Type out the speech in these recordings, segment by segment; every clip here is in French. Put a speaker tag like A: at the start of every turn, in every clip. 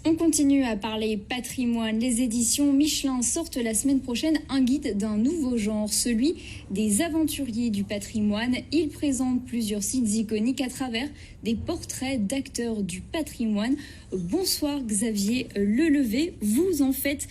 A: On continue à parler patrimoine. Les éditions Michelin sortent la semaine prochaine un guide d'un nouveau genre, celui des aventuriers du patrimoine. Ils présentent plusieurs sites iconiques à travers des portraits d'acteurs du patrimoine. Bonsoir Xavier Lelevé, vous en faites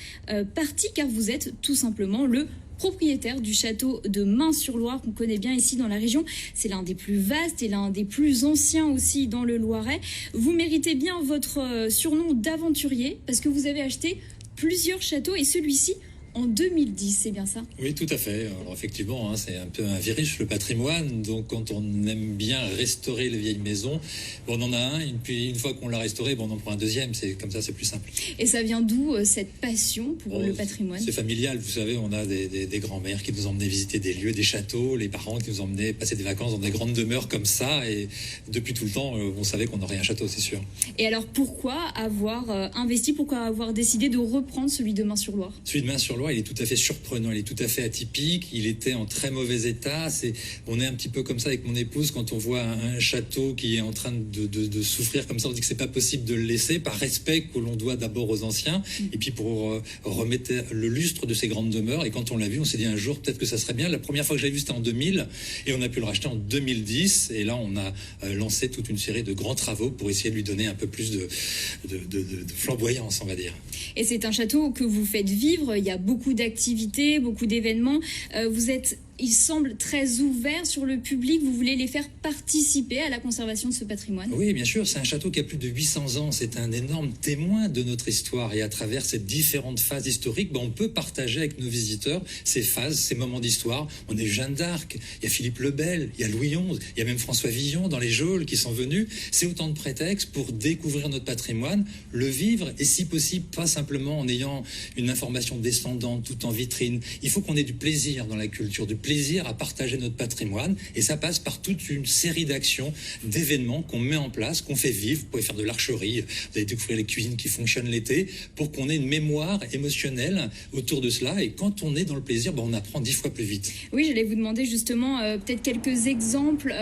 A: partie car vous êtes tout simplement le propriétaire du château de Mains-sur-Loire qu'on connaît bien ici dans la région. C'est l'un des plus vastes et l'un des plus anciens aussi dans le Loiret. Vous méritez bien votre surnom d'aventurier parce que vous avez acheté plusieurs châteaux et celui-ci en 2010, c'est bien ça?
B: Oui, tout à fait. Alors effectivement, c'est un peu un virus, le patrimoine. Donc quand on aime bien restaurer les vieilles maisons, on en a un, et puis une fois qu'on l'a restauré, on en prend un deuxième. C'est comme ça, c'est plus simple.
A: Et ça vient d'où cette passion pour le patrimoine?
B: C'est familial, vous savez, on a des grands-mères qui nous emmenaient visiter des lieux, des châteaux, les parents qui nous emmenaient passer des vacances dans des grandes demeures comme ça. Et depuis tout le temps, on savait qu'on aurait un château, c'est sûr.
A: Et alors pourquoi avoir investi, pourquoi avoir décidé de reprendre celui de Mains-sur-Loire?
B: Celui de Mains-sur-Loire, il est tout à fait surprenant, il est tout à fait atypique, il était en très mauvais état. On est un petit peu comme ça avec mon épouse quand on voit un château qui est en train de souffrir comme ça, on dit que c'est pas possible de le laisser par respect que l'on doit d'abord aux anciens et puis pour remettre le lustre de ces grandes demeures. Et quand on l'a vu, on s'est dit un jour peut-être que ça serait bien. La première fois que je l'ai vu, c'était en 2000 et on a pu le racheter en 2010 et là on a lancé toute une série de grands travaux pour essayer de lui donner un peu plus de flamboyance, on va dire.
A: Et c'est un château que vous faites vivre, il y a beaucoup d'activités, beaucoup d'événements. Vous êtes, il semble, très ouvert sur le public. Vous voulez les faire participer à la conservation de ce patrimoine?
B: Oui, bien sûr. C'est un château qui a plus de 800 ans. C'est un énorme témoin de notre histoire. Et à travers ces différentes phases historiques, on peut partager avec nos visiteurs ces phases, ces moments d'histoire. On est Jeanne d'Arc, il y a Philippe le Bel, il y a Louis XI, il y a même François Villon dans les geôles qui sont venus. C'est autant de prétextes pour découvrir notre patrimoine, le vivre et si possible, pas simplement en ayant une information descendante, tout en vitrine. Il faut qu'on ait du plaisir dans la culture, du plaisir à partager notre patrimoine et ça passe par toute une série d'actions, d'événements qu'on met en place, qu'on fait vivre. Vous pouvez faire de l'archerie, vous allez découvrir les cuisines qui fonctionnent l'été pour qu'on ait une mémoire émotionnelle autour de cela et quand on est dans le plaisir, on apprend 10 fois plus vite.
A: Oui, j'allais vous demander justement peut-être quelques exemples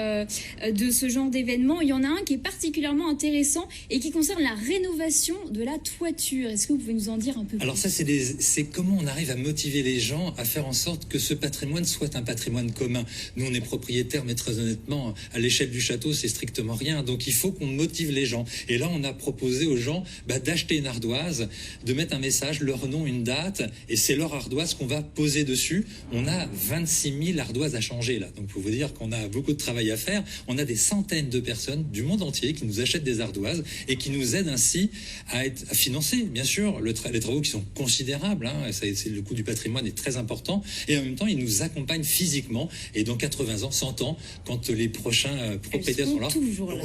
A: de ce genre d'événement. Il y en a un qui est particulièrement intéressant et qui concerne la rénovation de la toiture. Est-ce que vous pouvez nous en dire un peu plus?
B: Alors ça, c'est comment on arrive à motiver les gens à faire en sorte que ce patrimoine soit un patrimoine commun. Nous, on est propriétaires, mais très honnêtement, à l'échelle du château, c'est strictement rien. Donc, il faut qu'on motive les gens. Et là, on a proposé aux gens d'acheter une ardoise, de mettre un message, leur nom, une date, et c'est leur ardoise qu'on va poser dessus. On a 26 000 ardoises à changer, là. Donc, pour vous dire qu'on a beaucoup de travail à faire. On a des centaines de personnes du monde entier qui nous achètent des ardoises et qui nous aident ainsi à financer, bien sûr, les travaux qui sont considérables. Le coût du patrimoine est très important. Et en même temps, ils nous accompagnent physiquement et dans 80 ans, 100 ans, quand les prochains propriétaires sont là,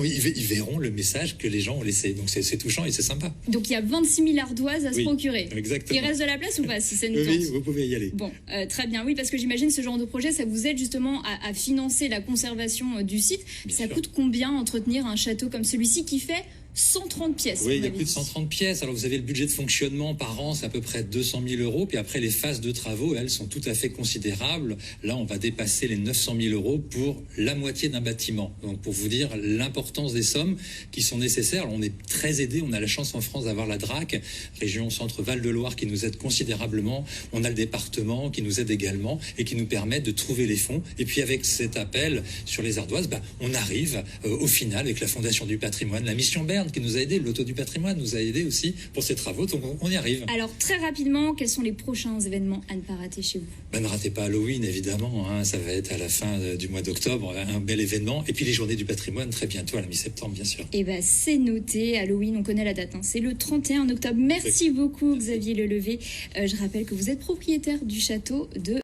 B: ils verront le message que les gens ont laissé. Donc c'est touchant et c'est sympa.
A: Donc il y a 26 000 ardoises à se procurer.
B: Exactement.
A: Il reste de la place ou pas si ça nous tente?
B: Oui, vous pouvez y aller.
A: Bon, très bien, oui, parce que j'imagine ce genre de projet, ça vous aide justement à financer la conservation du site. Ça coûte combien entretenir un château comme celui-ci qui fait 130 pièces?
B: Oui, il y a plus de 130 pièces. Alors vous avez le budget de fonctionnement par an, c'est à peu près 200 000 euros. Puis après, les phases de travaux, elles sont tout à fait considérables. Là, on va dépasser les 900 000 euros pour la moitié d'un bâtiment. Donc pour vous dire l'importance des sommes qui sont nécessaires. Alors, on est très aidé. On a la chance en France d'avoir la DRAC, région Centre-Val de Loire, qui nous aide considérablement. On a le département qui nous aide également et qui nous permet de trouver les fonds. Et puis avec cet appel sur les ardoises, on arrive au final avec la Fondation du patrimoine, la mission Berne qui nous a aidé, l'Auto du patrimoine nous a aidé aussi pour ces travaux, donc on y arrive.
A: Alors très rapidement, quels sont les prochains événements à ne pas rater chez vous?
B: Ne ratez pas Halloween évidemment, ça va être à la fin du mois d'octobre, un bel événement, et puis les journées du patrimoine très bientôt à la mi-septembre bien sûr.
A: Et c'est noté, Halloween, on connaît la date, c'est le 31 octobre. Merci beaucoup Xavier Lelevé. Je rappelle que vous êtes propriétaire du château de